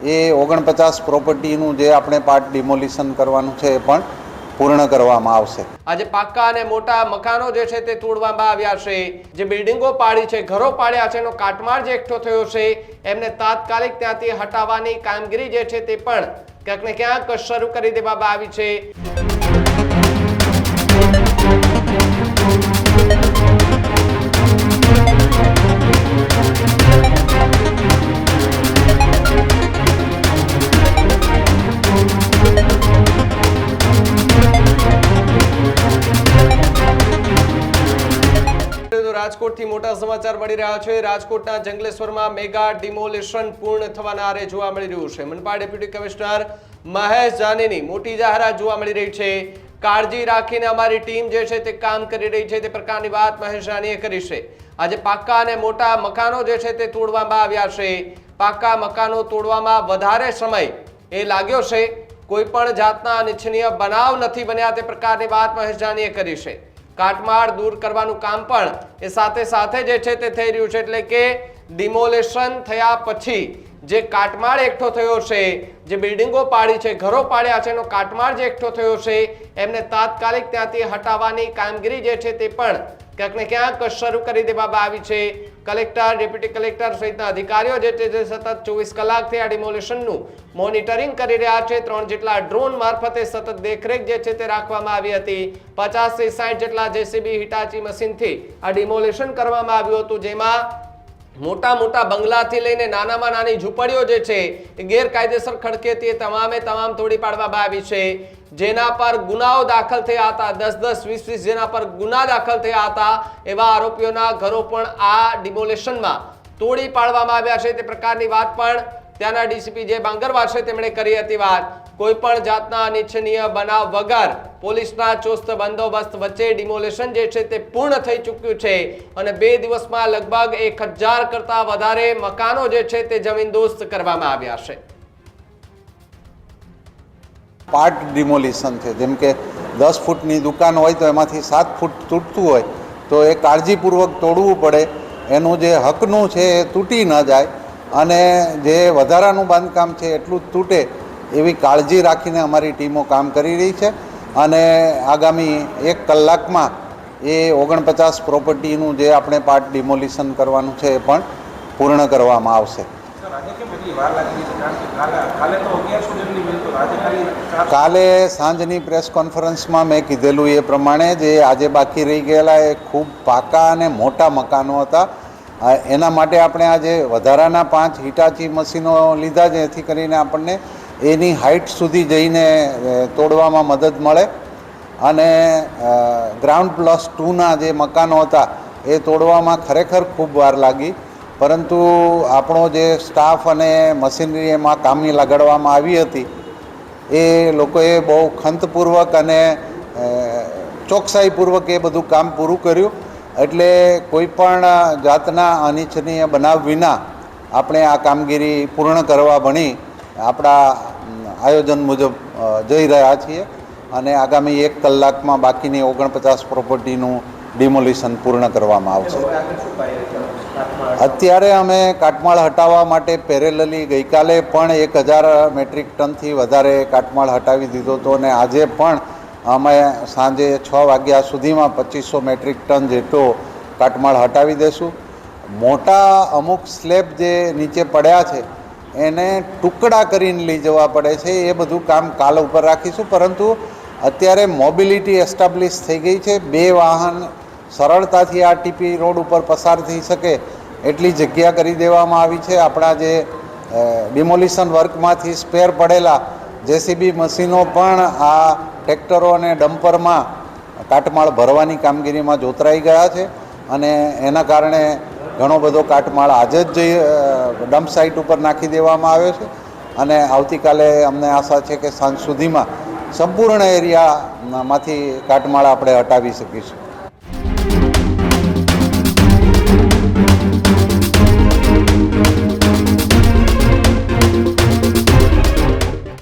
એ 49 પ્રોપર્ટીનું જે આપણે part demolition કરવાનું છે એ પણ પૂર્ણ કરવામાં આવશે। આજે પાક્કા અને મોટા મકાનો જે છે તે તોડવામાં આવ્યા છે, જે બિલ્ડિંગો પાડી છે, ઘરો પાડ્યા છે, એનો કાટમાળ જે એકઠો થયો છે એમને તાત્કાલિક ત્યાંથી હટાવવાની કામગીરી જે છે તે પણ ક્યાંક ને ક્યાંક શરૂ કરી દેવામાં આવી છે। રાજકોટથી મોટા સમાચાર મળી રહ્યા છે। રાજકોટના જંગલેશ્વરમાં મેગા ડિમોલિશન પૂર્ણ થવાના આરે જોવા મળી રહ્યું છે। મનપા ડેપ્યુટી કમિશનર મહેશ જાનીની મોટી જાહેરાત જોવા મળી રહી છે। કાળજી રાખીને અમારી ટીમ જે છે તે કામ કરી રહી છે તે પ્રકારની વાત મહેશ જાનીએ કરી છે। આજે પાક્કા અને મોટા મકાનો જે છે તે તોડવામાં આવ્યા છે। પાક્કા મકાનો તોડવામાં વધારે સમય એ લાગ્યો છે, કોઈ પણ જાતના અનિચ્છનીય બનાવ નથી બન્યા તે પ્રકારની વાત મહેશ જાનીએ કરી છે। કાટમાળ દૂર કરવાનું કામ પણ એ સાથે સાથે જે છે તે થઈ રહ્યું છે, એટલે કે ડિમોલેશન થયા પછી જે કાટમાળ એકઠો થયો છે, જે બિલ્ડિંગો પાડી છે, ઘરો પાડ્યા છે, એનો કાટમાળ જે એકઠો થયો છે એમને તાત્કાલિક ત્યાંથી હટાવવાની કામગીરી જે છે તે પણ ક્યાંક ને ક્યાંક શરૂ કરી દેવામાં આવી છે। કલેક્ટર, ડેપ્યુટી કલેક્ટર સહિતના અધિકારીઓ જે છે તે સતત 24 કલાકથી આ ડિમોલિશનનું મોનિટરિંગ કરી રહ્યા છે। 3 જેટલા ડ્રોન મારફતે સતત દેખરેખ જે છે તે રાખવામાં આવી હતી। 50 થી 60 જેટલા જેસીબી હિટાચી મશીનથી આ ડિમોલિશન કરવામાં આવ્યું હતું, જેમાં મોટા મોટા બંગલાથી લઈને નાનામાં નાની ઝૂંપડીઓ જે છે એ ગેરકાયદેસર ખડકી હતી, તમામે તમામ તોડી પાડવામાં આવી છે। જેના પર ગુનાઓ દાખલ થયા હતા, 10-10, 20-20 જેના પર ગુના દાખલ થયા હતા, એવા આરોપીઓના ઘરો પણ આ ડિમોલિશનમાં તોડી પાડવામાં આવ્યા છે તે પ્રકારની વાત પણ ત્યાંના ડીસીપી જે બાંગરવા છે તેમણે કરી હતી। વાત કોઈ પણ જાતના અનિચ્છનીય બનાવ વગર પોલીસના ચુસ્ત બંદોબસ્ત વચ્ચે ડિમોલિશન જે છે તે પૂર્ણ થઈ ચૂક્યું છે અને 2 દિવસમાં લગભગ 1000 કરતા વધારે મકાનો જે છે તે જમીનદોસ્ત કરવામાં આવ્યા છે। પાર્ટ ડિમોલિશન છે, જેમ કે 10 ફૂટની દુકાન હોય તો એમાંથી 7 ફૂટ તૂટતું હોય તો એ કાળજીપૂર્વક તોડવું પડે, એનું જે હકનું છે એ તૂટી ન જાય અને જે વધારાનું બાંધકામ છે એટલું જ તૂટે એવી કાળજી રાખીને અમારી ટીમો કામ કરી રહી છે અને આગામી 1 કલાકમાં એ 49 પ્રોપર્ટીનું જે આપણે પાર્ટ ડિમોલિશન કરવાનું છે એ પણ પૂર્ણ કરવામાં આવશે। કાલે સાંજની પ્રેસ કોન્ફરન્સમાં મેં કીધેલું એ પ્રમાણે જે આજે બાકી રહી ગયેલા એ ખૂબ પાકા અને મોટા મકાનો હતા, એના માટે આપણે આજે વધારાના 5 હિટાચી મશીનો લીધા, જેથી કરીને આપણને એની હાઇટ સુધી જઈને તોડવામાં મદદ મળે અને ગ્રાઉન્ડ +2ના જે મકાનો હતા એ તોડવામાં ખરેખર ખૂબ વાર લાગી, પરંતુ આપણો જે સ્ટાફ અને મશીનરી એમાં કામની લગાડવામાં આવી હતી એ લોકોએ બહુ ખંતપૂર્વક અને ચોકસાઈપૂર્વક એ બધું કામ પૂરું કર્યું, એટલે કોઈ પણ જાતના અનિચ્છનીય બનાવ વિના આપણે આ કામગીરી પૂર્ણ કરવા ભણી આપણા આયોજન મુજબ જઈ રહ્યા છીએ અને આગામી 1 કલાકમાં બાકીની 49 પ્રોપર્ટીનું ડિમોલિશન પૂર્ણ કરવામાં આવશે। અત્યારે અમે કાટમાળ હટાવવા માટે પેરેલલી ગઈકાલે પણ 1000 મેટ્રિક ટનથી વધારે કાટમાળ હટાવી દીધો હતો અને આજે પણ અમે સાંજે 6 વાગ્યા સુધીમાં 2500 મેટ્રિક ટન જેટલો કાટમાળ હટાવી દઈશું। મોટા અમુક સ્લેબ જે નીચે પડ્યા છે એને ટુકડા કરીને લઈ જવા પડે છે, એ બધું કામ કાલ ઉપર રાખીશું, પરંતુ અત્યારે મોબિલિટી એસ્ટાબ્લિશ થઈ ગઈ છે। 2 વાહન સરળતાથી આ ટીપી રોડ ઉપર પસાર થઈ શકે એટલી જગ્યા કરી દેવામાં આવી છે। આપણા જે ડિમોલિશન વર્કમાંથી સ્પેર પડેલા જેસીબી મશીનો પણ આ ટ્રેક્ટરો અને ડમ્પરમાં કાટમાળ ભરવાની કામગીરીમાં જોતરાઈ ગયા છે અને એના કારણે ઘણો બધો કાટમાળ આજે જ ડમ્પ સાઇટ ઉપર નાખી દેવામાં આવ્યો છે અને આવતીકાલે અમને આશા છે કે સાંજ સુધીમાં સંપૂર્ણ એરિયામાંથી કાટમાળ આપણે હટાવી શકીશું।